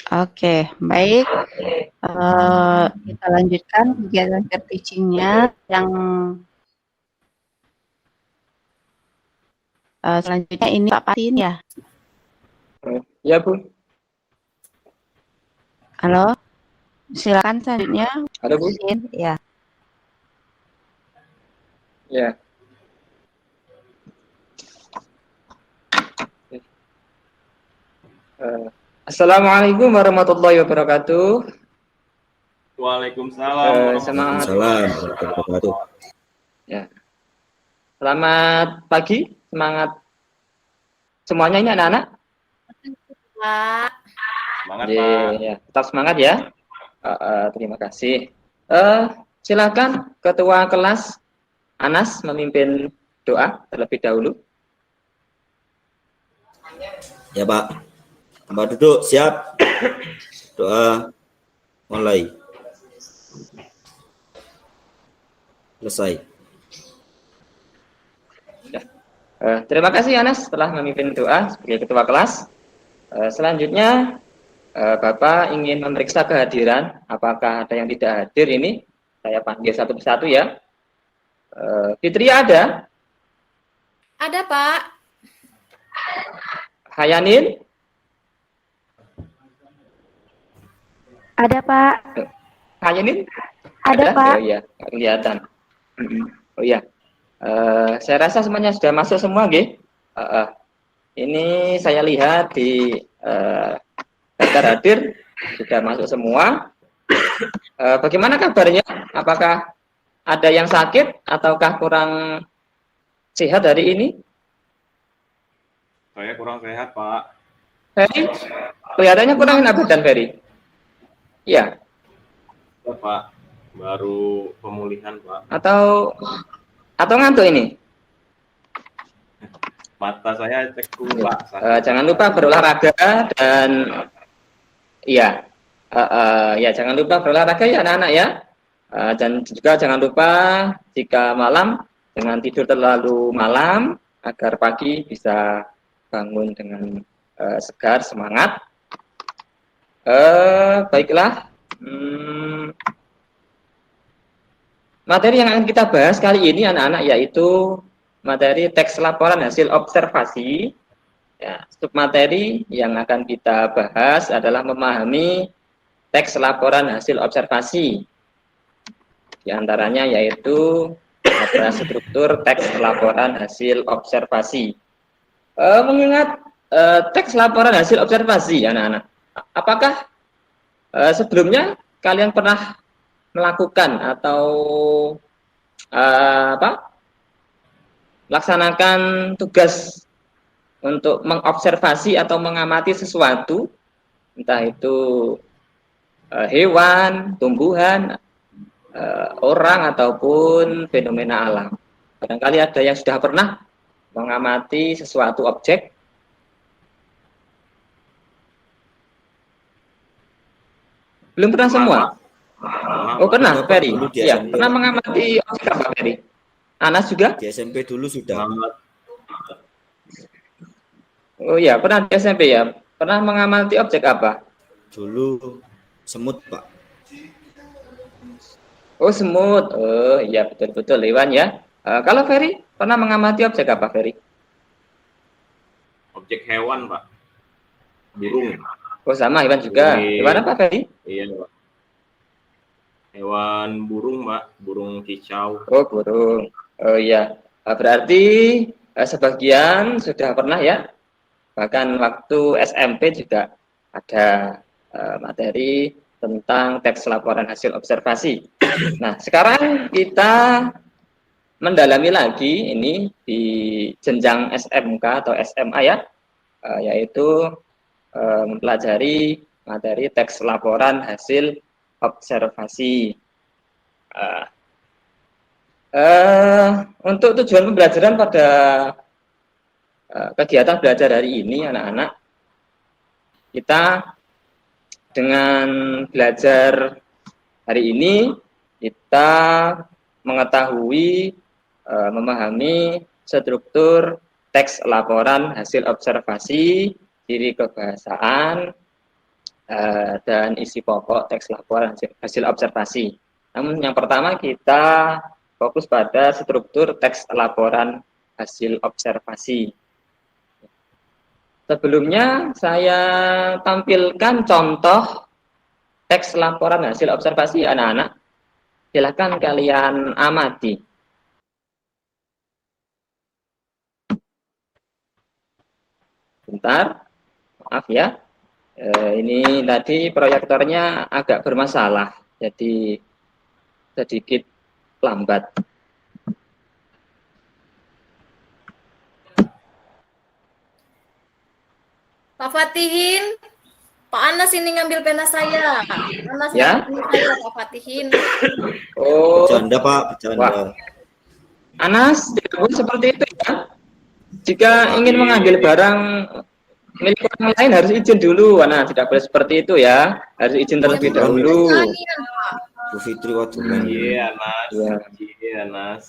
Oke, baik. Kita lanjutkan kegiatan peer teaching-nya yang selanjutnya ini Pak Patin ya. Ya, Bu. Halo, silakan selanjutnya. Halo, Bu. Ya. Ya. Assalamualaikum warahmatullahi wabarakatuh. Waalaikumsalam Semangat. Waalaikumsalam warahmatullahi wabarakatuh. Ya. Selamat pagi, semangat semuanya ini anak-anak. Pak. Semangat, Pak. Ya, tetap semangat ya. Terima kasih. Silakan Ketua Kelas Anas memimpin doa terlebih dahulu. Ya Pak, Mbak duduk siap. Doa mulai. Selesai. Ya. Terima kasih Anas telah memimpin doa sebagai ketua kelas. Selanjutnya Bapak ingin memeriksa kehadiran. Apakah ada yang tidak hadir ini? Saya panggil satu persatu ya. Fitria ada? Ada, Pak. Hayanin? Ada Pak. Hayanin? Ada Pak. Oh iya, nggak kelihatan. Oh iya. Saya rasa semuanya sudah masuk semua, nggih. Ini saya lihat di daftar hadir sudah masuk semua. Bagaimana kabarnya? Apakah ada yang sakit ataukah kurang sehat hari ini? Saya kurang sehat, Pak. Ferry? Kelihatannya kurang enak badan, Ferry. Iya. Ya, Pak. Baru pemulihan, Pak. Atau ngantuk ini? Mata saya ceku, Pak. Jangan lupa berolahraga dan iya, ya jangan lupa berolahraga ya anak-anak ya. Dan juga jangan lupa jika malam jangan tidur terlalu malam agar pagi bisa bangun dengan segar, semangat. Baiklah. Materi yang akan kita bahas kali ini anak-anak yaitu materi teks laporan hasil observasi. Ya, submateri yang akan kita bahas adalah memahami teks laporan hasil observasi. Di antaranya yaitu ada struktur teks laporan hasil observasi. Mengingat teks laporan hasil observasi anak-anak, apakah sebelumnya kalian pernah melakukan atau melaksanakan tugas untuk mengobservasi atau mengamati sesuatu, entah itu hewan, tumbuhan, orang ataupun fenomena alam. Barangkali ada yang sudah pernah mengamati sesuatu objek. Belum pernah semua? Oh pernah, Ferry. Iya, pernah mengamati objek apa, Ferry? Anas juga? Di SMP dulu sudah. Oh iya, pernah di SMP ya. Pernah mengamati objek apa? Dulu semut, Pak. Oh semut. Oh iya betul-betul Iwan ya. Kalau Ferry pernah mengamati objek apa, Ferry? Objek hewan, Pak. Burung. Oh sama Iwan juga. Hewan apa, Ferry? Iya, Pak. Hewan burung, Pak. Burung kicau. Oh burung. Oh iya. Berarti sebagian sudah pernah ya. Bahkan waktu SMP juga ada materi tentang teks laporan hasil observasi. Nah, sekarang kita mendalami lagi ini di jenjang SMK atau SMA ya, yaitu mempelajari materi teks laporan hasil observasi. Untuk tujuan pembelajaran pada kegiatan belajar hari ini anak-anak, kita dengan belajar hari ini kita mengetahui memahami struktur teks laporan hasil observasi, ciri kebahasaan, dan isi pokok teks laporan hasil observasi. Namun yang pertama kita fokus pada struktur teks laporan hasil observasi. Sebelumnya saya tampilkan contoh teks laporan hasil observasi anak-anak. Silakan kalian amati. Bentar, maaf ya. Ini tadi proyektornya agak bermasalah, jadi sedikit lambat. Pak Fatihin, Pak Anas ini ngambil pena saya. Anas Ya? ngambil pena saya, Pak Fatihin. Oh, Bercanda Pak, bercanda. wah. Anas, tidak boleh seperti itu ya. Jika ingin mengambil barang milik orang lain harus izin dulu. Nah, tidak boleh seperti itu ya. Harus izin terlebih dahulu. Pertanian, Pak. Bu Fitri waktu Iya, Nas. Ya. Iya, Nas.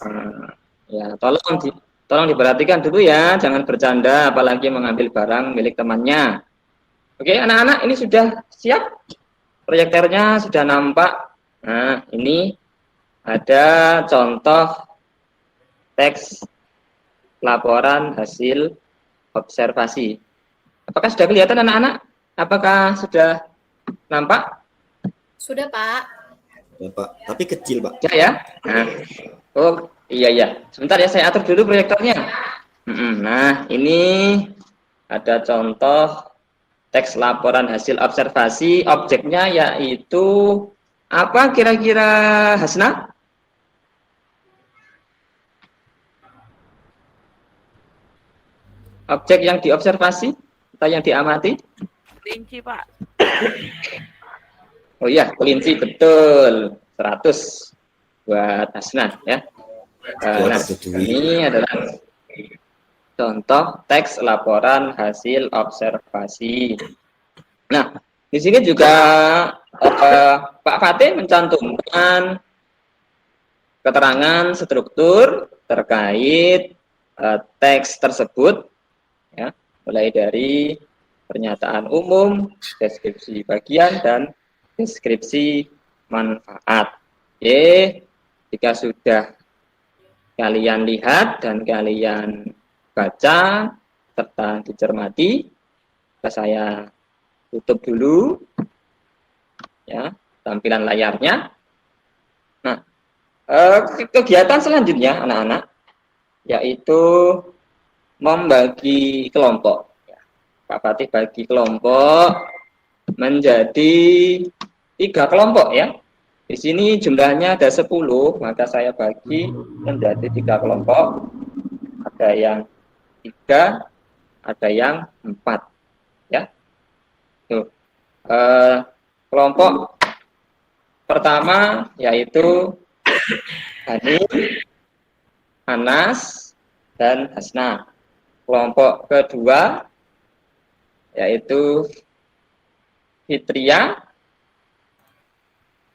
Ya, tolong diperhatikan dulu ya, jangan bercanda apalagi mengambil barang milik temannya. Oke, anak-anak, ini sudah siap? Proyektornya sudah nampak. Nah, ini ada contoh teks laporan hasil observasi. Apakah sudah kelihatan anak-anak? Apakah sudah nampak? Sudah, Pak. ya Pak, tapi kecil Pak. Ya. Nah, oh iya. Sebentar ya, saya atur dulu proyektornya. Nah, ini ada contoh teks laporan hasil observasi. Objeknya yaitu apa kira-kira, Hasna? Objek yang diobservasi atau yang diamati? Kelinci, Pak. Oh iya, kelinci, betul. 100 buat Hasna ya. Nah, ini adalah contoh teks laporan hasil observasi. Nah, di sini juga Pak Fatih mencantumkan keterangan struktur terkait teks tersebut, ya, mulai dari pernyataan umum, deskripsi bagian, dan deskripsi manfaat. Oke, jika sudah kalian lihat dan kalian baca serta dicermati, saya tutup dulu ya tampilan layarnya. Nah, kegiatan selanjutnya anak-anak yaitu membagi kelompok. Pak Fatih bagi kelompok menjadi 3 kelompok ya. Di sini jumlahnya ada 10, maka saya bagi menjadi 3 kelompok. Ada yang 3, ada yang 4 ya. Tuh. Kelompok pertama yaitu Hani, Anas, dan Hasna. Kelompok kedua yaitu Fitria,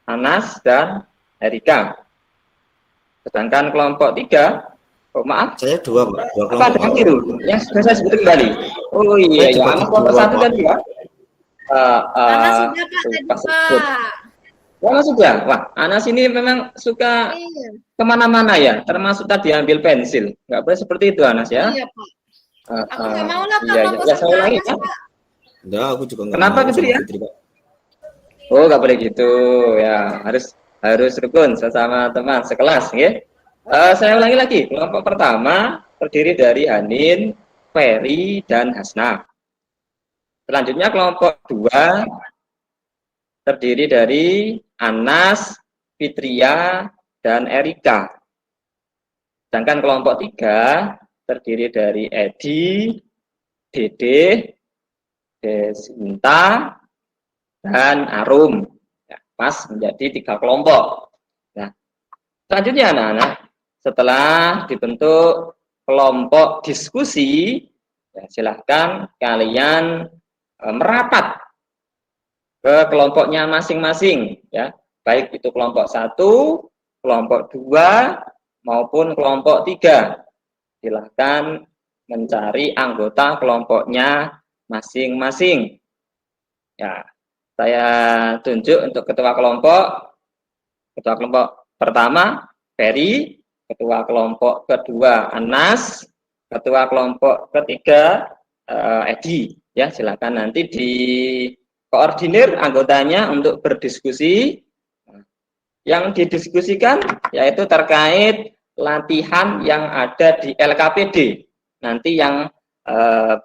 Anas, dan Erika. Sedangkan kelompok 3, oh maaf, Saya 2 Pak, 2 apa ada kelompok. yang biru? Yang sudah saya sebut kembali. Oh iya, Saya Anas dibagi kelompok 2, 1 Pak. dan 2. Anas sudah, Pak, tadi, pas Pak. sebut. Anas sudah. Wah, Anas ini memang suka Iya. kemana-mana ya, termasuk tadi ambil pensil. Nggak boleh seperti itu, Anas ya. Iya, Pak. Aku nggak mau lah, Pak. Iya, kelompok ya, saya sama ulangi Anas, ya. Pak. Enggak, aku juga enggak Kenapa mau Fitri sama ya? Fitri, Pak. Oh, nggak boleh gitu ya. Harus rukun sesama teman sekelas, ya. Saya ulangi lagi. Kelompok pertama terdiri dari Hanin, Ferry, dan Hasna. Selanjutnya kelompok 2 terdiri dari Anas, Fitria, dan Erika. Sedangkan kelompok 3 terdiri dari Edi, Dede, Desinta, dan Arum. Ya, pas menjadi 3 kelompok. Nah, selanjutnya anak-anak, setelah dibentuk kelompok diskusi, ya, silahkan kalian merapat ke kelompoknya masing-masing, ya, baik itu kelompok 1, kelompok 2, maupun kelompok 3. Silahkan mencari anggota kelompoknya masing-masing. Ya, Saya tunjuk untuk ketua kelompok. Ketua kelompok pertama Ferry, ketua kelompok kedua Anas, ketua kelompok ketiga Edi. Ya, silakan nanti di koordinir anggotanya untuk berdiskusi. Yang didiskusikan yaitu terkait latihan yang ada di LKPD. Nanti yang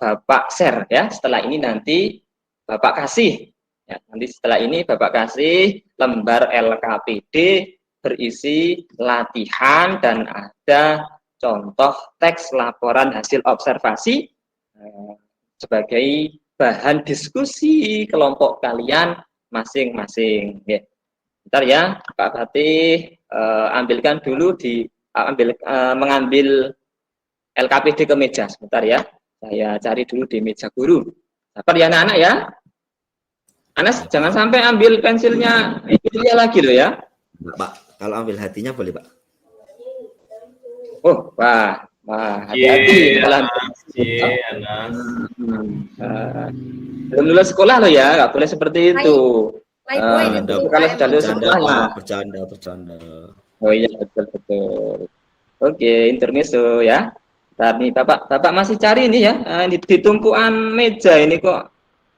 Bapak share ya. Setelah ini nanti Bapak kasih. Ya, nanti setelah ini Bapak kasih lembar LKPD berisi latihan dan ada contoh teks laporan hasil observasi sebagai bahan diskusi kelompok kalian masing-masing. Ya. Bentar ya, Pak Fatih ambilkan dulu mengambil LKPD ke meja sebentar ya. Saya cari dulu di meja guru. Dapat ya anak-anak ya? Anas, jangan sampai ambil pensilnya Emilia lagi loh ya. Pak, kalau ambil hatinya boleh, Pak. Oh, wah, hati-hati. Anas. Belum lulus sekolah loh ya, nggak boleh seperti itu. Kalau sudah lulus sekolah, bercanda. Oh iya, betul. Oke, intermezzo ya. Tadi Bapak masih cari ini ya, di tumpuan meja ini kok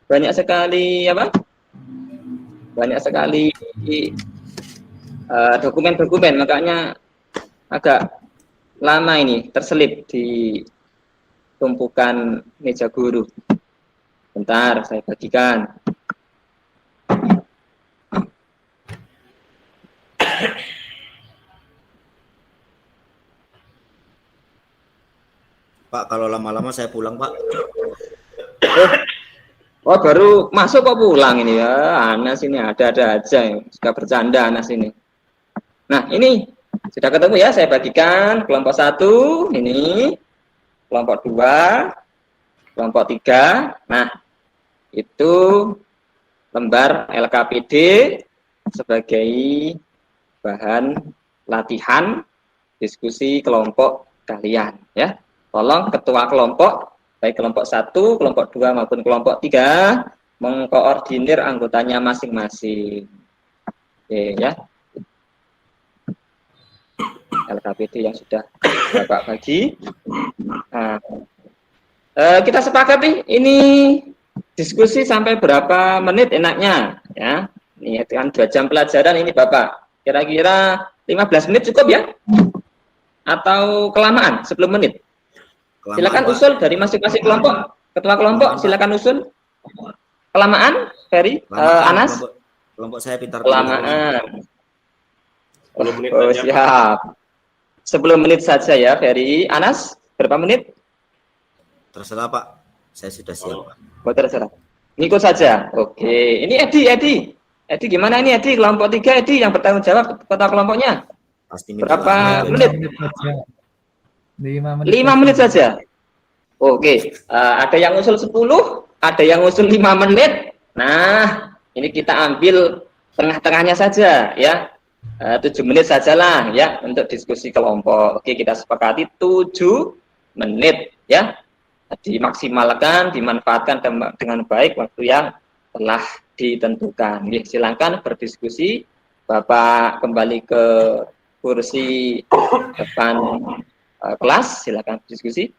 banyak sekali banyak sekali dokumen-dokumen, makanya agak lama ini terselip di tumpukan meja guru. Bentar, saya bagikan. Pak, kalau lama-lama saya pulang, Pak. Oh, baru masuk kok pulang ini ya. Anas ini ada-ada aja, suka bercanda Anas ini. Nah, ini sudah ketemu ya, saya bagikan kelompok 1 ini, kelompok 2, kelompok 3. Nah, itu lembar LKPD sebagai bahan latihan diskusi kelompok kalian ya. Tolong ketua kelompok, baik kelompok 1, kelompok 2 maupun kelompok 3 mengkoordinir anggotanya masing-masing. Oke ya. LKPD yang sudah Bapak bagi. Nah, kita sepakati ini diskusi sampai berapa menit enaknya ya. Ini kan 2 jam pelajaran ini Bapak. Kira-kira 15 menit cukup ya? Atau kelamaan 10 menit? Silakan usul dari masing-masing kelompok. Ketua kelompok silakan usul. Kelamaan, Ferry, Anas. Kelompok saya pintar. Kelamaan. 10 menit Oh, saja, siap. 10 menit saja ya, Ferry. Anas, berapa menit? Terserah, Pak. Saya sudah siap, Pak. Oh, terserah. Ngikut saja. Oke. Ini Edi. Edi gimana ini Edi? Kelompok 3 Edi yang bertanggung jawab ketua kelompoknya. Pasti Berapa menit? 5 menit. 5 menit saja. Oke. Ada yang usul 10, ada yang usul 5 menit. Nah, ini kita ambil tengah-tengahnya saja ya. 7 menit sajalah ya untuk diskusi kelompok. Oke, kita sepakati 7 menit ya. Dimaksimalkan, dimanfaatkan dengan baik waktu yang telah ditentukan. Silakan berdiskusi. Bapak kembali ke kursi depan kelas, silakan berdiskusi.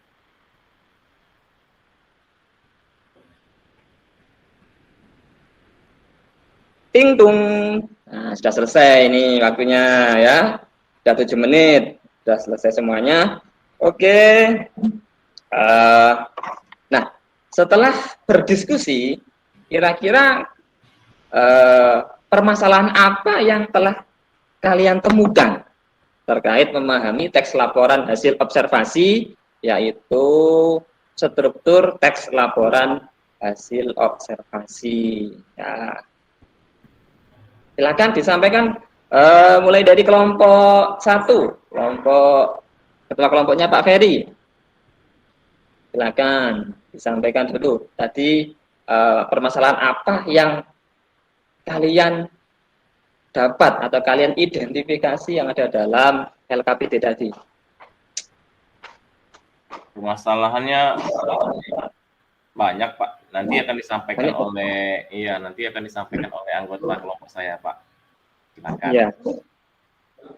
Ting tung. Nah, sudah selesai ini waktunya ya. Sudah 7 menit, sudah selesai semuanya. Oke. Nah, setelah berdiskusi, kira-kira permasalahan apa yang telah kalian temukan terkait memahami teks laporan hasil observasi, yaitu struktur teks laporan hasil observasi. Ya. Silakan disampaikan mulai dari kelompok 1, kelompok ketua kelompoknya Pak Ferry. Silakan disampaikan dulu. Tadi permasalahan apa yang kalian dapat atau kalian identifikasi yang ada dalam LKPD tadi? Permasalahannya Banyak, Pak. Nanti akan disampaikan Banyak, Pak. nanti akan disampaikan oleh anggota kelompok saya, Pak. Silakan. Iya.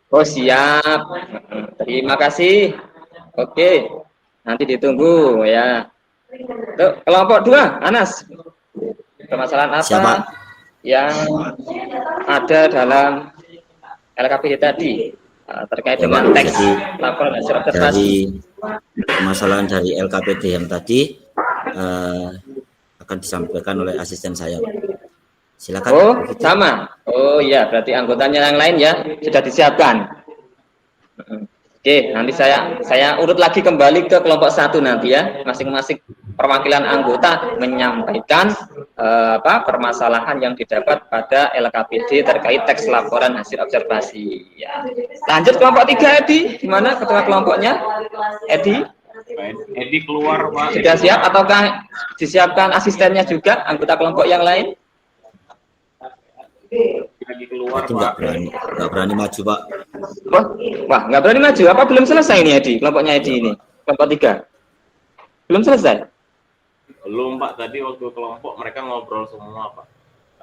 Oh, siap. Terima kasih. Oke. Nanti ditunggu ya. Tuh, kelompok 2, Anas. Permasalahan apa Siapa? yang ada dalam LKPD tadi terkait Ya, dengan Pak. teks Jadi laporan hasil observasi? dari permasalahan dari LKPD yang tadi akan disampaikan oleh asisten saya. Silakan. Oh, Bu Fitri. sama. Oh iya, berarti anggotanya yang lain ya sudah disiapkan. Oke, nanti saya urut lagi kembali ke kelompok 1 nanti ya. Masing-masing perwakilan anggota menyampaikan permasalahan yang didapat pada LKPD terkait teks laporan hasil observasi. Ya. Lanjut kelompok 3, Edi. Gimana ketua kelompoknya? Edi? Edi keluar, Pak. Sudah siap ataukah disiapkan asistennya juga anggota kelompok yang lain? Lagi keluar, Berarti Pak. nggak berani maju, Pak. Wah, nggak berani maju. Apa belum selesai ini, Edi? Kelompoknya Edi ini, kelompok 3. Belum selesai? Belum, Pak. Tadi waktu kelompok mereka ngobrol semua, Pak.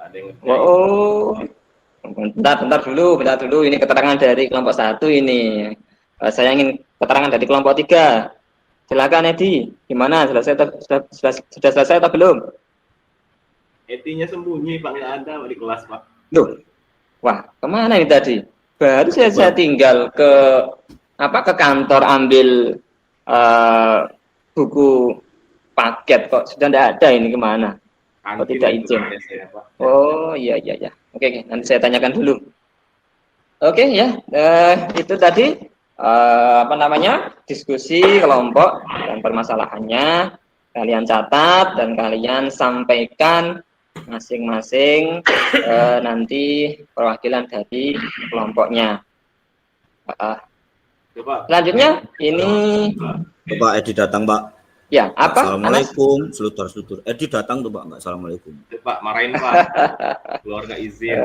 Ada yang ngerjain. Oh, bentar dulu. Ini keterangan dari kelompok 1 ini. Saya ingin keterangan dari kelompok 3. Silakan, Edi. Gimana? Sudah selesai atau belum? Etinya sembunyi, Pak. Nggak ada, Pak, di kelas, Pak. Duh, wah, kemana ini tadi? Baru saya tinggal ke kantor ambil buku paket, kok sudah tidak ada. Ini kemana? Kok tidak izin? Saya, Pak. Oh iya. Oke, nanti saya tanyakan dulu. Oke ya, itu tadi diskusi kelompok dan permasalahannya. Kalian catat dan kalian sampaikan masing-masing nanti perwakilan dari kelompoknya. Selanjutnya ini Pak Edi datang, Pak. ya apa? Assalamualaikum, selutur. Edi datang tuh, Pak. Nggak assalamualaikum. Pak, marahin, Pak. Keluar nggak izin.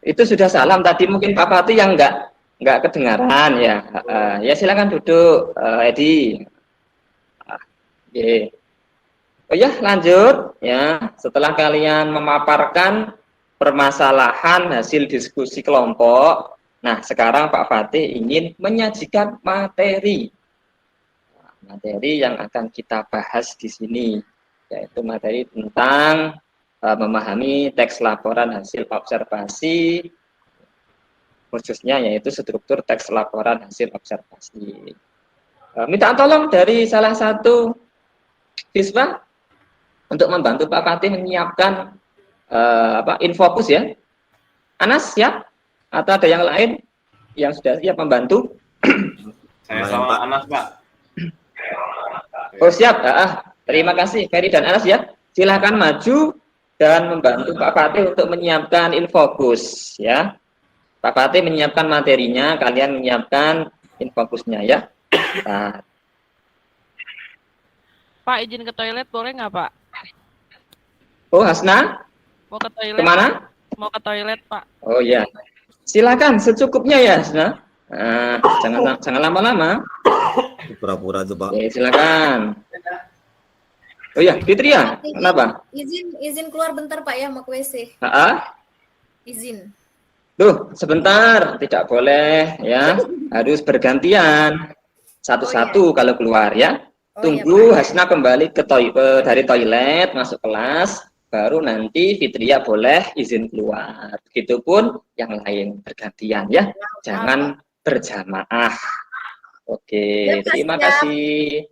Itu sudah salam tadi, mungkin Pak Fatih yang nggak kedengaran ya. Ya silakan duduk, Edi. Oke. Oh ya, lanjut ya. Setelah kalian memaparkan permasalahan hasil diskusi kelompok, nah sekarang Pak Fatih ingin menyajikan materi yang akan kita bahas di sini, yaitu materi tentang memahami teks laporan hasil observasi, khususnya yaitu struktur teks laporan hasil observasi. Minta tolong dari salah satu siswa untuk membantu Pak Fatih menyiapkan infokus ya. Anas siap? Atau ada yang lain yang sudah siap membantu? Saya sama Anas, Pak. Oh siap. Terima kasih Ferry dan Anas ya. Silahkan maju dan membantu Pak Fatih untuk menyiapkan infokus ya. Pak Fatih menyiapkan materinya, kalian menyiapkan infokusnya ya. Nah. Pak, izin ke toilet boleh nggak, Pak? Oh, Hasna? Mau ke toilet. Kemana? Mau ke toilet, Pak. Oh ya. Silakan secukupnya ya, Hasna. Jangan lama-lama. Pura-pura tuh, Pak. Oke, silakan. Oh ya, Fitria, kenapa? Izin keluar bentar, Pak ya, mau ke WC. Izin. Tuh, sebentar, tidak boleh ya. Harus bergantian. Satu-satu kalau keluar ya. Tunggu iya, Hasna kembali dari toilet, masuk kelas, baru nanti Fitria boleh izin keluar. Begitupun yang lain bergantian ya, jangan berjamaah. Oke, terima kasih.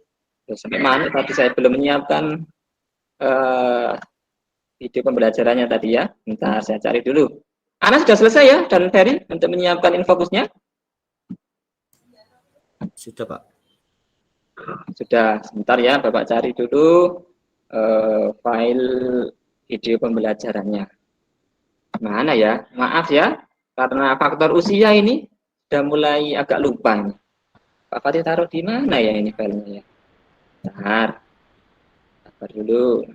Sampai mana tadi saya belum menyiapkan video pembelajarannya tadi ya. Bentar saya cari dulu. Anas sudah selesai ya, dan Ferry untuk menyiapkan infokusnya? Sudah, Pak. Sudah, sebentar ya, Bapak cari dulu file video pembelajarannya. Mana ya? Maaf ya, karena faktor usia ini sudah mulai agak lupa. Pak Fatih taruh di mana ya ini filenya ya? Bentar, sabar dulu.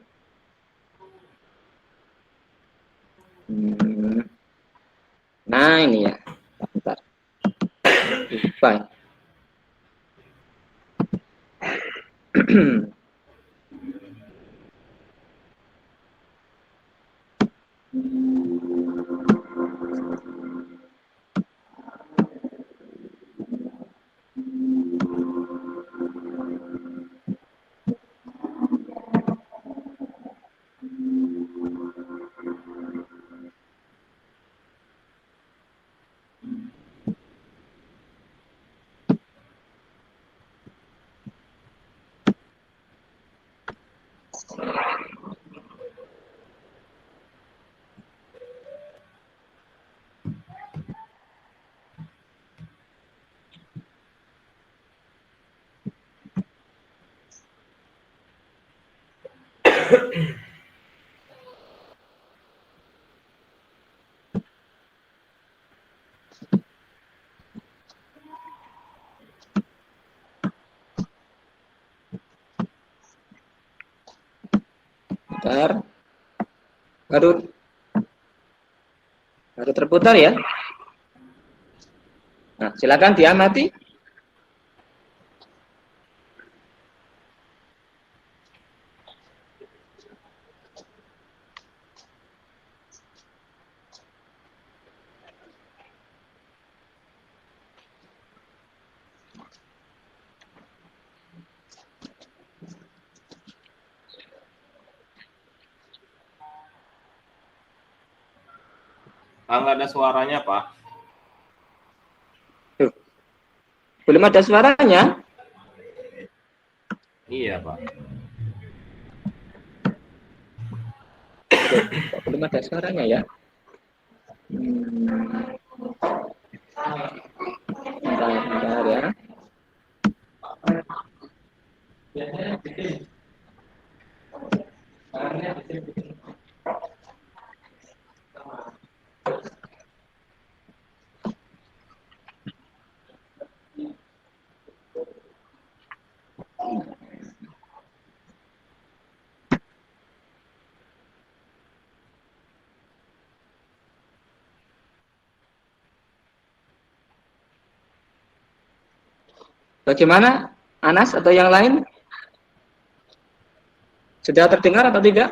Nah ini ya, bentar. Lupa. Bentar. Baru terputar ya. Nah, silakan diamati. Nggak ada suaranya, Pak. Tuh. Belum ada suaranya. Iya, Pak. Kok belum ada suaranya ya. Bentar ya. Bagaimana, Anas atau yang lain? Sudah terdengar atau tidak?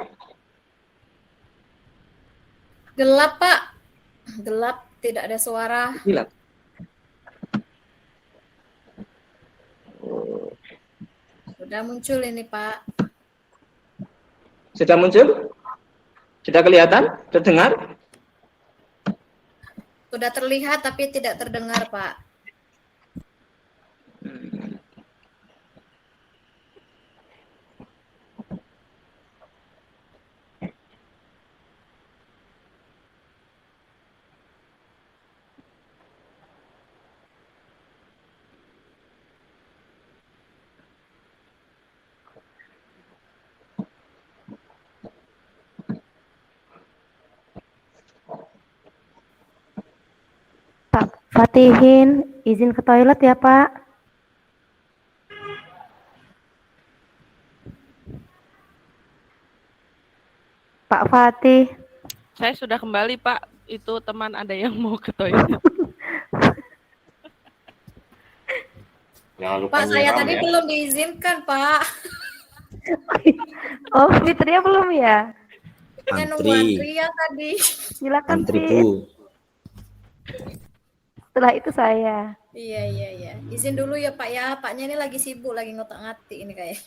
Gelap, Pak. Gelap, tidak ada suara. Gila. Sudah muncul ini, Pak. Sudah muncul? Sudah kelihatan? Terdengar? Sudah terlihat tapi tidak terdengar, Pak. Pak Fatihin, izin ke toilet ya, Pak. Pak Fatih. Saya sudah kembali, Pak. Itu teman ada yang mau ke toilet. Jangan lupa Pak, saya nyiram tadi ya. belum diizinkan, Pak. Oh, Fitria belum ya? Saya nunggu Antri, antrian tadi. Silakan, antri Fit. Bu. Setelah itu saya. Iya. Izin dulu ya, Pak ya. Paknya ini lagi sibuk, lagi ngotak-ngatik ini kayak.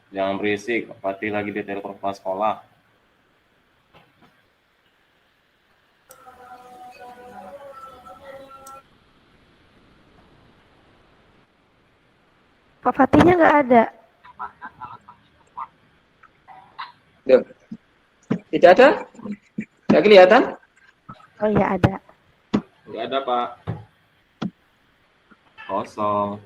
Jangan berisik, Fatih lagi di telepon kepala sekolah. Pak Fatihnya nggak ada. Tuh. Tidak ada? Tidak kelihatan? Oh iya ada. Nggak ada, Pak. Kosong.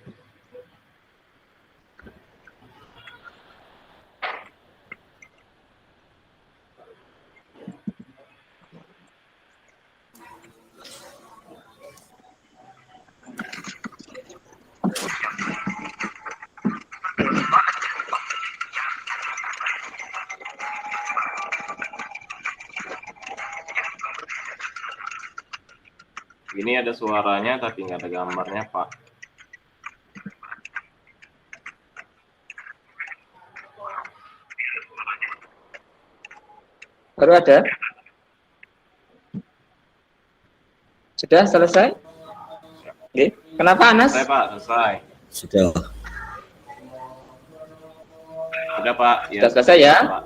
Ini ada suaranya tapi nggak ada gambarnya, Pak. Baru ada? Sudah selesai? Oke. Kenapa Anas? Selesai Pak, selesai. Sudah. Sudah Pak. Sudah selesai ya? Pak.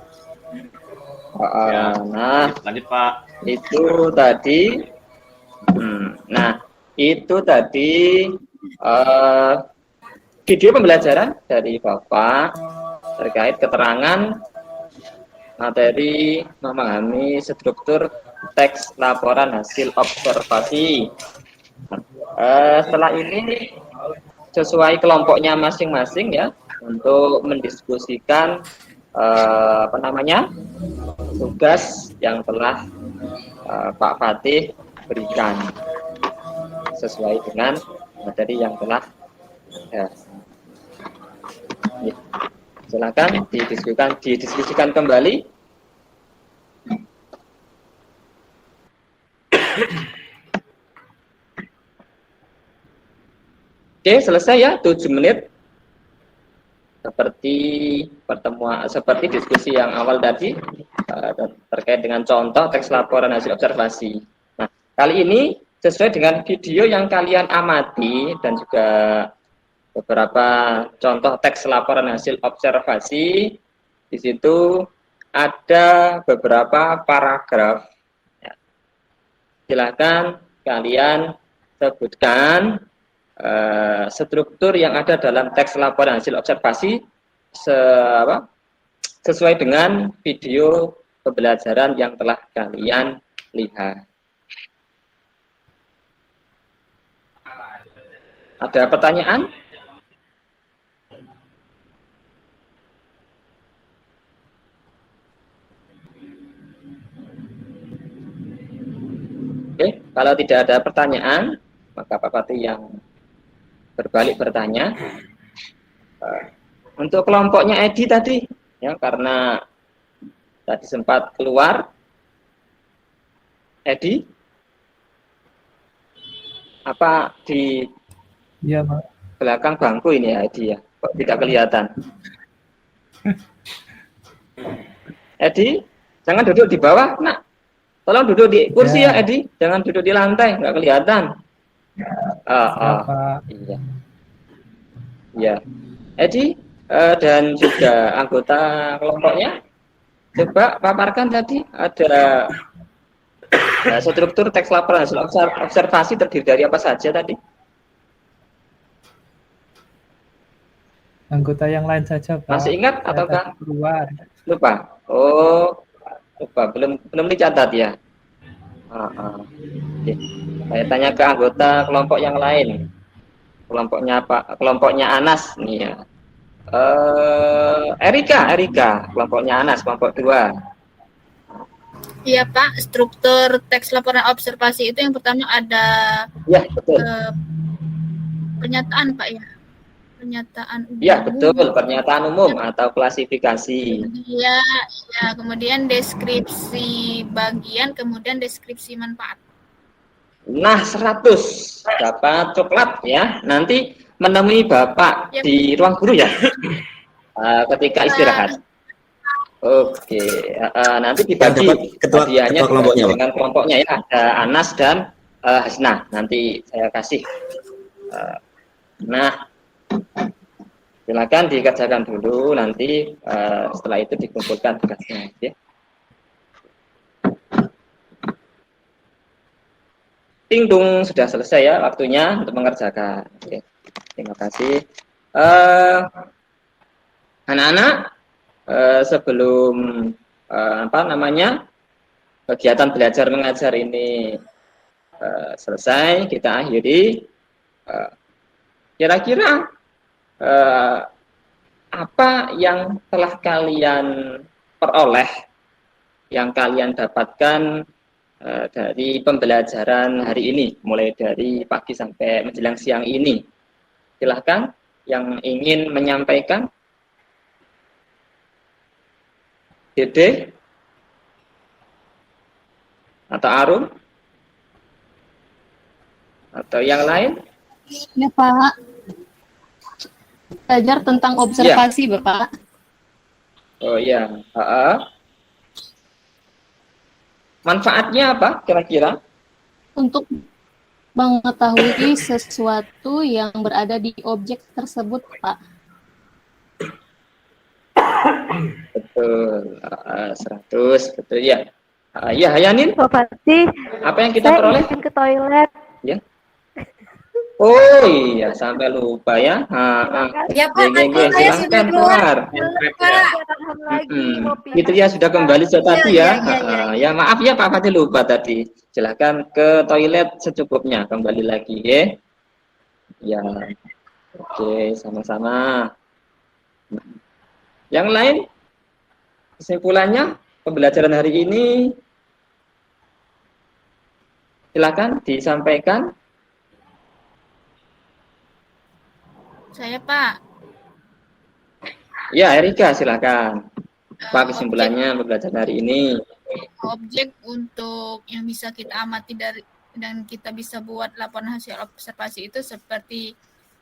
Ya. Nah, Lanjut Pak. itu tadi. Nah, itu tadi video pembelajaran dari Bapak terkait keterangan materi memahami struktur teks laporan hasil observasi. Setelah ini sesuai kelompoknya masing-masing ya untuk mendiskusikan tugas yang telah Pak Fatih berikan sesuai dengan materi yang telah ya. Silakan didiskusikan kembali. Oke, selesai ya, 7 menit. Seperti diskusi yang awal tadi terkait dengan contoh teks laporan hasil observasi. Nah, kali ini sesuai dengan video yang kalian amati dan juga beberapa contoh teks laporan hasil observasi. Di situ ada beberapa paragraf. Ya. Silakan kalian sebutkan struktur yang ada dalam teks laporan hasil observasi sesuai dengan video pembelajaran yang telah kalian lihat. Ada pertanyaan? Oke, kalau tidak ada pertanyaan, maka Pak Fatih yang berbalik bertanya. Untuk kelompoknya Edi tadi, ya karena tadi sempat keluar. Edi, apa di belakang bangku ini ya Edi ya? Kok tidak kelihatan? Edi, jangan duduk di bawah, nak. Tolong duduk di kursi ya Edi, jangan duduk di lantai, nggak kelihatan. Iya. Ya, Edi dan juga anggota kelompoknya, coba paparkan tadi ada struktur teks laporan hasil observasi terdiri dari apa saja tadi? Anggota yang lain saja, Pak. Masih ingat ataukah keluar? Lupa. Oh, lupa. Belum dicatat ya. Oke. Saya tanya ke anggota kelompok yang lain. Kelompoknya Pak, kelompoknya Anas nih ya. Erika, kelompoknya Anas, kelompok 2. Iya Pak, struktur teks laporan observasi itu yang pertama ada Ya, betul. Pernyataan Pak ya. Pernyataan umum. Ya, betul, pernyataan umum atau klasifikasi. Iya, ya, kemudian deskripsi bagian, kemudian deskripsi manfaat. Nah, 100 dapat coklat ya. Nanti menemui Bapak Ya. di ruang guru ya. Ketika istirahat. Oke, nanti dibagi Ketua hadiahnya kelompoknya, Pak. dengan kelompoknya ya. Ada Anas dan Hasnah. Nanti saya kasih. Nah, silakan dikerjakan dulu. Nanti setelah itu dikumpulkan tugasnya. Ya. Ting-dung, sudah selesai ya waktunya untuk mengerjakan. Oke, terima kasih. Anak-anak, sebelum kegiatan belajar mengajar ini selesai, kita akhiri. Kira-kira apa yang telah kalian peroleh, yang kalian dapatkan dari pembelajaran hari ini, mulai dari pagi sampai menjelang siang ini? Silahkan yang ingin menyampaikan. Dede atau Arum atau yang lain? Ya Pak, belajar tentang observasi Bapak. Oh ya, Manfaatnya apa kira-kira? Untuk mengetahui sesuatu yang berada di objek tersebut, Pak. Betul, 100, betul ya. Ya, Hayanin, Pak Fatih, apa yang kita saya peroleh? izin ke toilet. Ya. Oh iya, sampai lupa ya. Ya Pak, tadi saya sudah Silahkan keluar. keluar. Pak. Lagi mau Gitu ya, sudah kembali tadi ya. Iya. Ya maaf ya Pak Fatih lupa tadi. Silahkan ke toilet secukupnya, kembali lagi ya. Ya, oke, sama-sama. Yang lain, kesimpulannya pembelajaran hari ini silakan disampaikan. Saya Pak. Ya, Erika silakan. Apa kesimpulannya pembelajaran hari ini? Objek untuk yang bisa kita amati dari dan kita bisa buat laporan hasil observasi itu seperti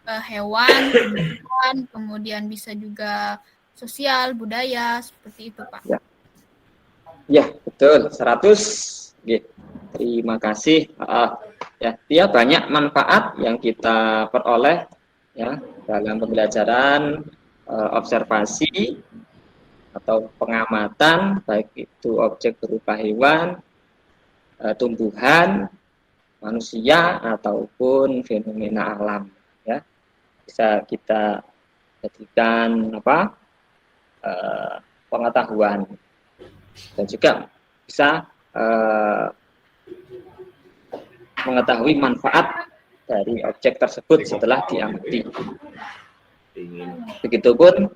hewan, tumbuhan, kemudian bisa juga sosial, budaya, seperti itu Pak. Ya, betul, 100. Oke, terima kasih. Ya, dia banyak manfaat yang kita peroleh ya dalam pembelajaran observasi atau pengamatan, baik itu objek berupa hewan, tumbuhan, manusia ataupun fenomena alam ya, bisa kita jadikan pengetahuan dan juga bisa mengetahui manfaat dari objek tersebut setelah diamati. Begitupun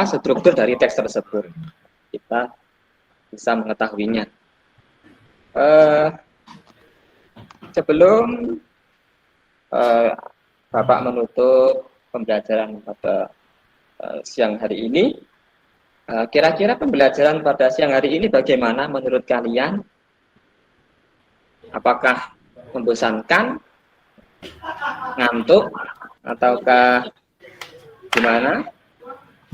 struktur dari teks tersebut kita bisa mengetahuinya. Sebelum Bapak menutup pembelajaran pada siang hari ini, kira-kira pembelajaran pada siang hari ini bagaimana menurut kalian? Apakah membosankan, ngantuk, ataukah gimana?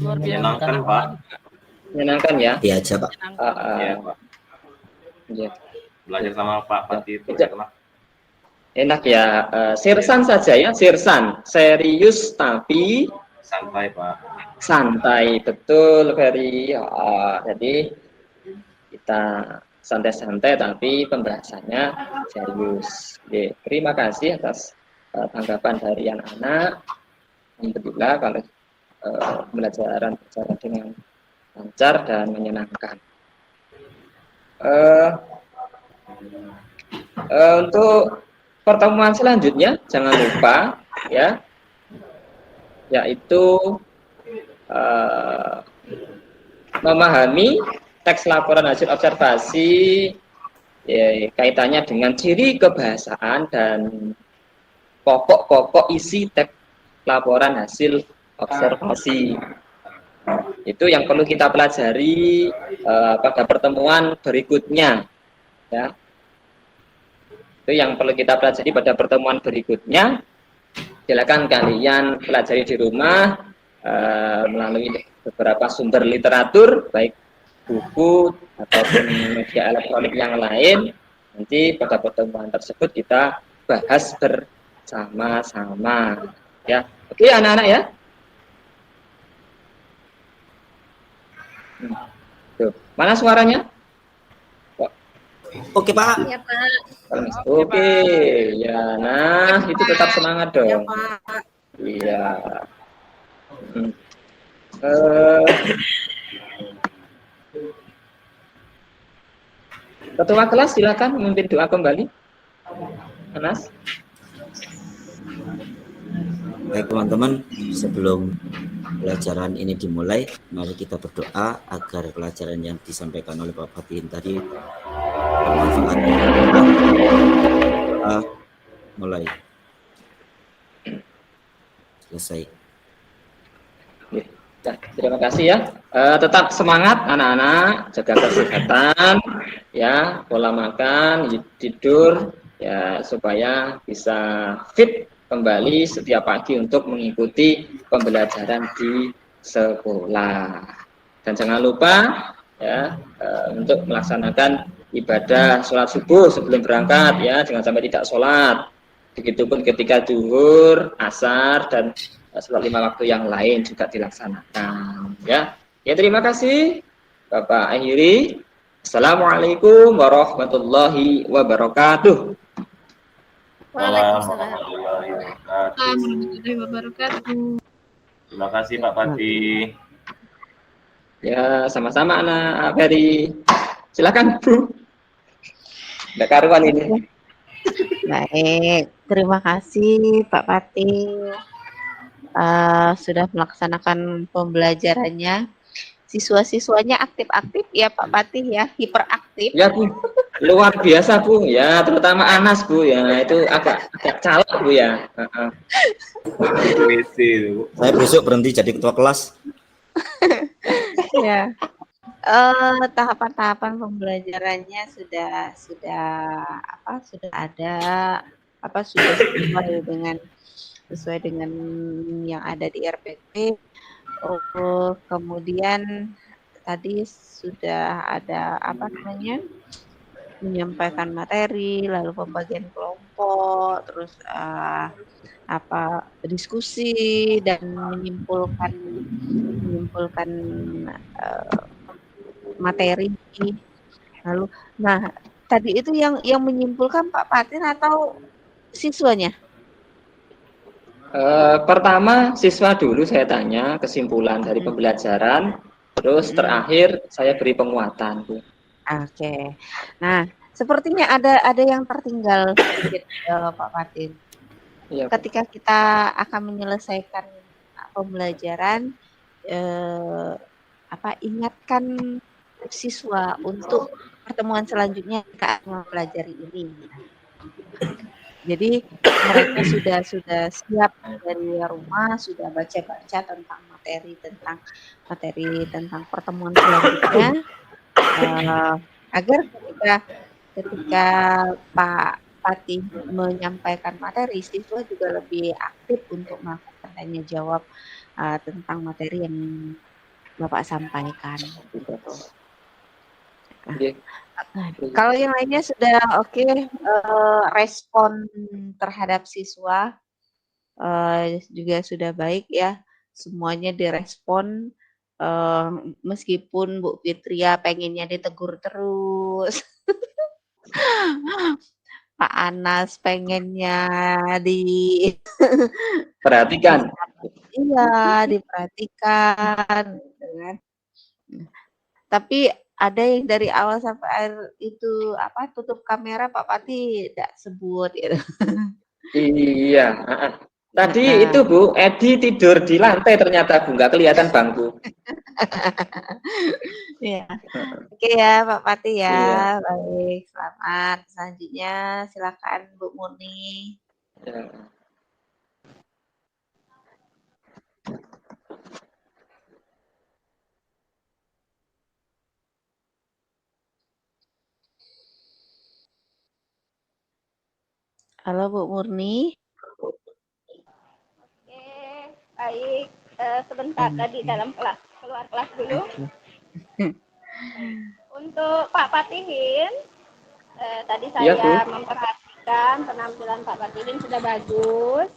Luar biasa. Menyenangkan, Pak. Menyenangkan ya? Iya aja, Pak. Iya, Pak. Ya. Belajar sama Pak Fatih itu Ya. enak. Enak ya, sirsan saja ya, sirsan, serius tapi Santai, Pak. santai, betul Ferry. Jadi kita santai-santai tapi pembahasannya serius. Oke, terima kasih atas tanggapan dari anak-anak. Alhamdulillah kalau pembelajaran berjalan dengan lancar dan menyenangkan. Untuk pertemuan selanjutnya jangan lupa ya, yaitu memahami teks laporan hasil observasi ya, kaitannya dengan ciri kebahasaan dan pokok-pokok isi teks laporan hasil observasi. Itu yang perlu kita pelajari pada pertemuan berikutnya ya. Itu yang perlu kita pelajari pada pertemuan berikutnya. Silakan kalian pelajari di rumah melalui beberapa sumber literatur, baik buku ataupun media elektronik yang lain. Nanti pada pertemuan tersebut kita bahas bersama-sama. Ya, oke anak-anak ya. Tuh, mana suaranya? Oke, Pak. Ya Pak. Oke, ya, nah itu tetap semangat Ya dong. Pak. Iya. Ketua kelas silakan memimpin doa kembali. Anas. Baik teman-teman, sebelum pelajaran ini dimulai, mari kita berdoa agar pelajaran yang disampaikan oleh Pak Fatihin tadi bermanfaat. Doa mulai. Selesai. Ya, terima kasih ya. Tetap semangat anak-anak, jaga kesehatan, ya, pola makan, tidur, ya, supaya bisa fit kembali setiap pagi untuk mengikuti pembelajaran di sekolah. Dan jangan lupa ya untuk melaksanakan ibadah sholat subuh sebelum berangkat ya, jangan sampai tidak sholat. Begitupun ketika zuhur, asar, dan sholat 5 waktu yang lain juga dilaksanakan ya. Ya, terima kasih Bapak Akhiri. Assalamualaikum warahmatullahi wabarakatuh. Waalaikumsalam Warahmatullahi wabarakatuh. warahmatullahi wabarakatuh. Terima kasih Pak Fatih. Ya, sama-sama anak Ferry. Silakan Bu. Nggak karuan ini. Baik, terima kasih Pak Patih. Sudah melaksanakan pembelajarannya. Siswa-siswanya aktif-aktif ya Pak Patih ya, hiperaktif. Ya Bu, luar biasa Bu ya, terutama Anas Bu ya, itu agak calak Bu ya. WC itu. Saya besok berhenti jadi ketua kelas. Ya. Tahapan-tahapan pembelajarannya sudah ada sesuai dengan yang ada di RPP. Kemudian tadi sudah ada menyampaikan materi, lalu pembagian kelompok, terus diskusi dan menyimpulkan materi. Lalu, nah tadi itu yang menyimpulkan Pak Patin atau siswanya? Pertama siswa dulu saya tanya kesimpulan dari pembelajaran, terus terakhir saya beri penguatan Bu. Oke. Nah, sepertinya ada yang tertinggal sedikit, Pak Patin. Ya, Ketika kita akan menyelesaikan pembelajaran, ingatkan siswa untuk pertemuan selanjutnya kita akan mempelajari ini. Jadi mereka sudah siap dari rumah, sudah baca-baca tentang materi tentang pertemuan selanjutnya, agar ketika Pak Patih menyampaikan materi, siswa juga lebih aktif untuk melakukan tanya jawab tentang materi yang Bapak sampaikan. Iya. Kalau yang lainnya sudah oke, respon terhadap siswa juga sudah baik ya, semuanya direspon, meskipun Bu Fitria pengennya ditegur terus, Pak Anas pengennya Perhatikan. diperhatikan, gitu kan. Tapi ada yang dari awal sampai akhir itu tutup kamera Pak Pati tidak sebut gitu. Iya. Tadi itu Bu, Edi tidur di lantai ternyata Bu, nggak kelihatan bangku. Ya. Oke ya Pak Pati ya. Iya. Baik, selamat. Selanjutnya silakan Bu Murni. Ya. Halo Bu Murni. Oke, baik. Sebentar tadi dalam kelas, keluar kelas dulu. Untuk Pak Patihin, tadi saya memperhatikan penampilan Pak Patihin sudah bagus.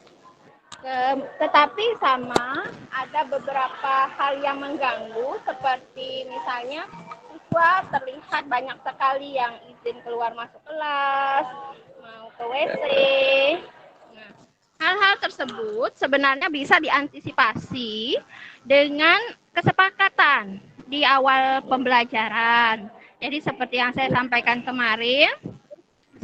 Tetapi sama ada beberapa hal yang mengganggu, seperti misalnya siswa terlihat banyak sekali yang izin keluar masuk kelas, mau ke WC. Nah, hal-hal tersebut sebenarnya bisa diantisipasi dengan kesepakatan di awal pembelajaran. Jadi seperti yang saya sampaikan kemarin,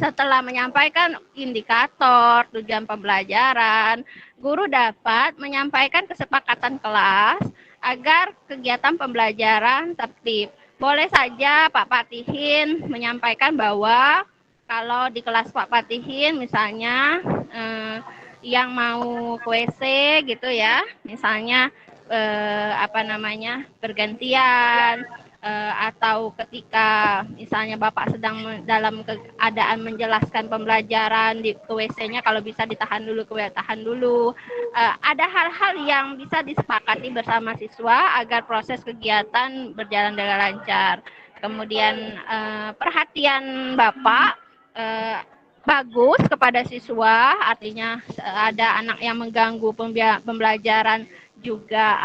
setelah menyampaikan indikator tujuan pembelajaran, guru dapat menyampaikan kesepakatan kelas agar kegiatan pembelajaran tertib. Boleh saja Pak Patihin menyampaikan bahwa kalau di kelas Pak Patihin misalnya yang mau ke WC gitu ya, misalnya bergantian, atau ketika misalnya Bapak sedang dalam keadaan menjelaskan pembelajaran di ke WC-nya, kalau bisa ditahan dulu. Ada hal-hal yang bisa disepakati bersama siswa agar proses kegiatan berjalan dengan lancar. Kemudian perhatian Bapak bagus kepada siswa, artinya ada anak yang mengganggu pembelajaran juga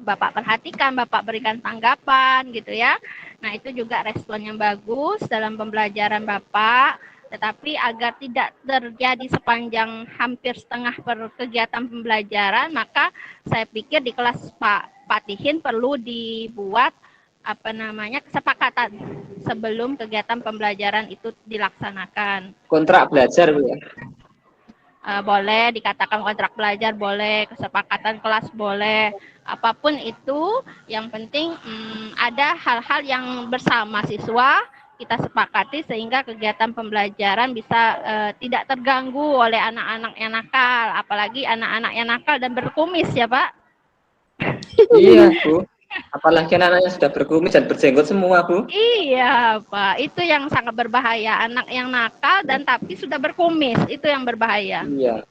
Bapak perhatikan, Bapak berikan tanggapan gitu ya. Nah, itu juga respon yang bagus dalam pembelajaran Bapak. Tetapi agar tidak terjadi sepanjang hampir setengah kegiatan pembelajaran, maka saya pikir di kelas Pak Patihin perlu dibuat kesepakatan sebelum kegiatan pembelajaran itu dilaksanakan. Kontrak belajar, Bu ya. Boleh dikatakan kontrak belajar, boleh kesepakatan kelas, boleh apapun itu. Yang penting ada hal-hal yang bersama siswa kita sepakati sehingga kegiatan pembelajaran bisa tidak terganggu oleh anak-anak yang nakal, apalagi anak-anak yang nakal dan berkumis ya Pak. Iya, Bu. Apalagi anak-anaknya sudah berkumis dan berjenggot semua, Bu. Iya, Pak. Itu yang sangat berbahaya. Anak yang nakal dan tapi sudah berkumis, itu yang berbahaya. Iya,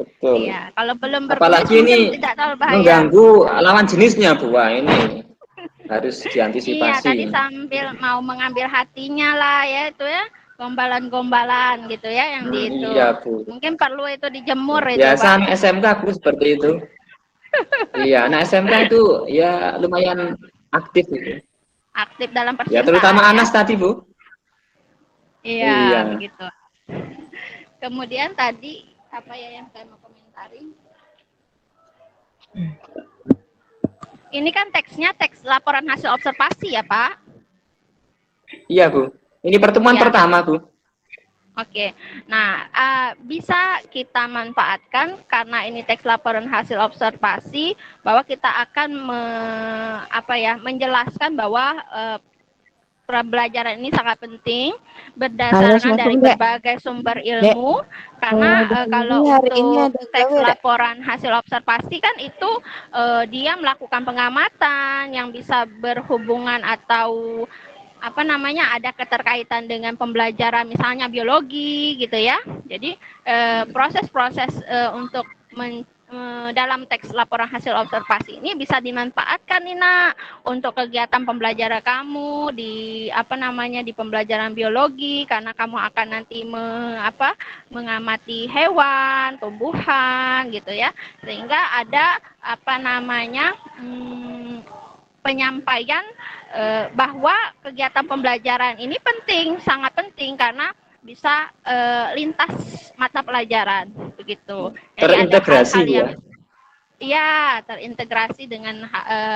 betul. Iya, kalau belum berkumis Apalagi ini tidak terlalu bahaya. mengganggu lawan jenisnya, Bu. Wah, ini harus diantisipasi. Iya, tadi sambil mau mengambil hatinya lah ya itu ya. Gombalan-gombalan gitu ya yang di itu. Iya, Bu. Mungkin perlu itu dijemur itu, Biasa Pak. SMK, Bu, seperti itu. Iya, anak SMK itu ya lumayan aktif gitu. Aktif dalam percintaan. Ya, terutama ya. Anas tadi, Bu. Iya, Iya. begitu. Kemudian tadi apa ya yang saya mau komentari? Ini kan teksnya teks laporan hasil observasi ya, Pak? Iya, Bu. Ini pertemuan Iya. pertama, Bu. Oke, nah bisa kita manfaatkan karena ini teks laporan hasil observasi bahwa kita akan menjelaskan bahwa pembelajaran ini sangat penting berdasarkan dari berbagai sumber ilmu karena kalau untuk teks laporan hasil observasi kan itu dia melakukan pengamatan yang bisa berhubungan atau ada keterkaitan dengan pembelajaran misalnya biologi gitu ya. Jadi proses-proses untuk dalam teks laporan hasil observasi ini bisa dimanfaatkan Nina untuk kegiatan pembelajaran kamu di di pembelajaran biologi karena kamu akan nanti mengamati hewan, tumbuhan gitu ya. Sehingga ada penyampaian bahwa kegiatan pembelajaran ini penting, sangat penting karena bisa lintas mata pelajaran begitu. Jadi Terintegrasi ada hal-hal yang terintegrasi dengan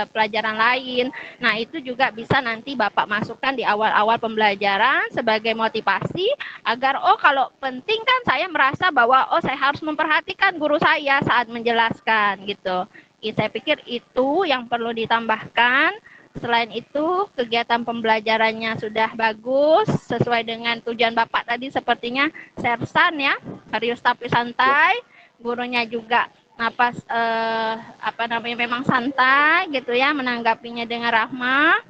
pelajaran lain. Nah, itu juga bisa nanti Bapak masukkan di awal-awal pembelajaran sebagai motivasi agar kalau penting kan saya merasa bahwa saya harus memperhatikan guru saya saat menjelaskan gitu. Saya pikir itu yang perlu ditambahkan. Selain itu, kegiatan pembelajarannya sudah bagus, sesuai dengan tujuan Bapak tadi sepertinya sersan ya, serius tapi santai, gurunya juga memang santai gitu ya, menanggapinya dengan rahmah.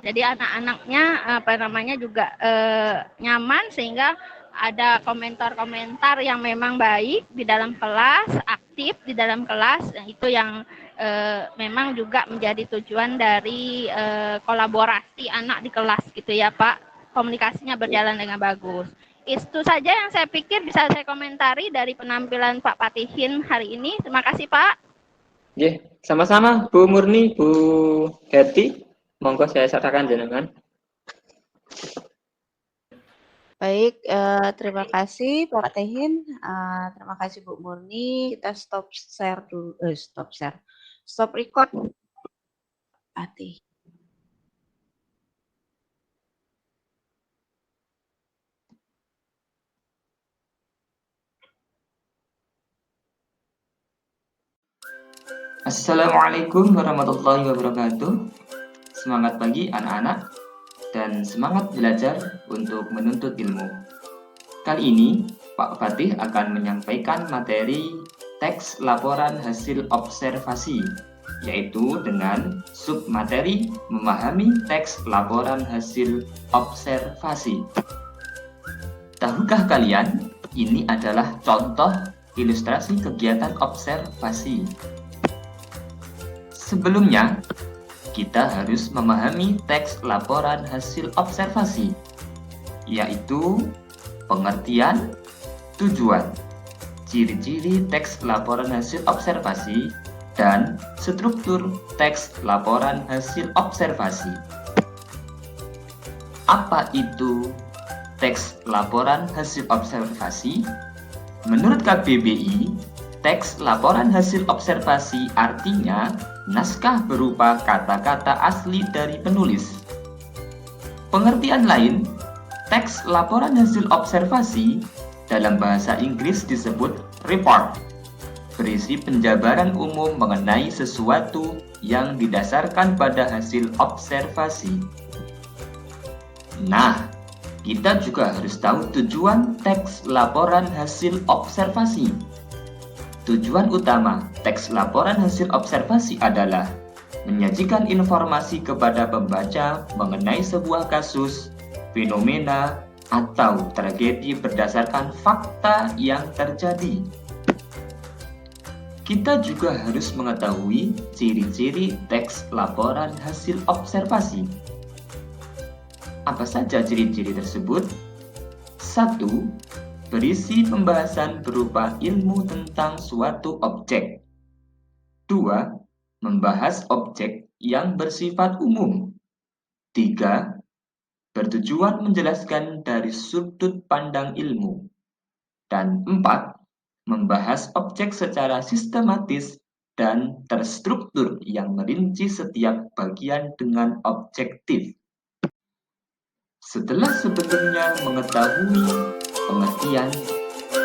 Jadi anak-anaknya juga nyaman sehingga ada komentar-komentar yang memang baik di dalam kelas, aktif di dalam kelas, dan itu yang memang juga menjadi tujuan dari kolaborasi anak di kelas gitu ya Pak. Komunikasinya berjalan dengan bagus. Itu saja yang saya pikir bisa saya komentari dari penampilan Pak Patihin hari ini. Terima kasih Pak. Yeah, sama-sama Bu Murni, Bu Hetty. Monggo saya serahkan jenengan. Baik, terima kasih Pak Patihin. Terima kasih Bu Murni. Kita stop share dulu, stop record. Patihin. Assalamualaikum warahmatullahi wabarakatuh. Semangat pagi anak-anak dan semangat belajar untuk menuntut ilmu. Kali ini Pak Fatih akan menyampaikan materi teks laporan hasil observasi, yaitu dengan submateri memahami teks laporan hasil observasi. Tahukah kalian, ini adalah contoh ilustrasi kegiatan observasi. Sebelumnya, kita harus memahami teks laporan hasil observasi, yaitu pengertian, tujuan, ciri-ciri teks laporan hasil observasi, dan struktur teks laporan hasil observasi. Apa itu teks laporan hasil observasi? Menurut KBBI, teks laporan hasil observasi artinya naskah berupa kata-kata asli dari penulis. Pengertian lain, teks laporan hasil observasi dalam bahasa Inggris disebut report, berisi penjabaran umum mengenai sesuatu yang didasarkan pada hasil observasi. Nah, kita juga harus tahu tujuan teks laporan hasil observasi. Tujuan utama teks laporan hasil observasi adalah menyajikan informasi kepada pembaca mengenai sebuah kasus, fenomena, atau tragedi berdasarkan fakta yang terjadi. Kita juga harus mengetahui ciri-ciri teks laporan hasil observasi. Apa saja ciri-ciri tersebut? 1. Berisi pembahasan berupa ilmu tentang suatu objek. 2. Membahas objek yang bersifat umum. 3. Bertujuan menjelaskan dari sudut pandang ilmu. Dan 4. Membahas objek secara sistematis dan terstruktur yang merinci setiap bagian dengan objektif. Setelah sebelumnya mengetahui pengertian,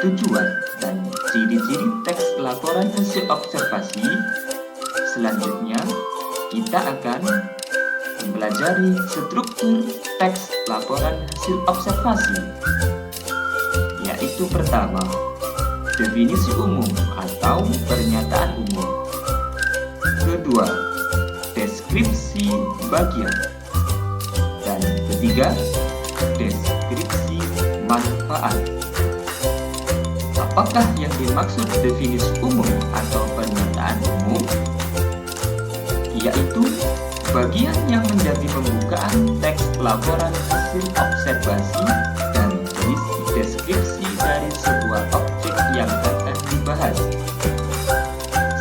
tujuan, dan ciri-ciri teks laporan hasil observasi, selanjutnya kita akan mempelajari struktur teks laporan hasil observasi, yaitu pertama, definisi umum atau pernyataan umum. Kedua, deskripsi bagian. Dan ketiga, deskripsi manfaat. Apakah yang dimaksud definisi umum atau pernyataan umum? Yaitu bagian yang menjadi pembukaan teks laporan hasil observasi dan berisi deskripsi dari sebuah objek yang akan dibahas.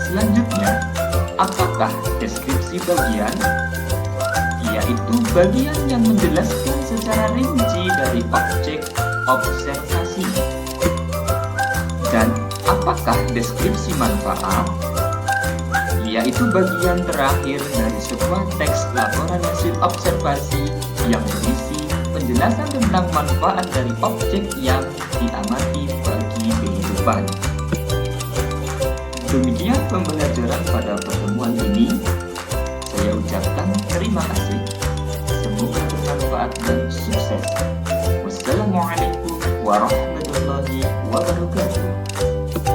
Selanjutnya, apakah deskripsi bagian? Yaitu bagian yang menjelaskan secara rinci dari objek observasi. Dan apakah deskripsi manfaat? Yaitu bagian terakhir dari sebuah teks laporan hasil observasi yang berisi penjelasan tentang manfaat dari objek yang diamati bagi kehidupan. Demikian pembelajaran pada pertemuan ini. Saya ucapkan terima kasih. Semoga bermanfaat dan sukses. Wassalamualaikum warahmatullahi wabarakatuh.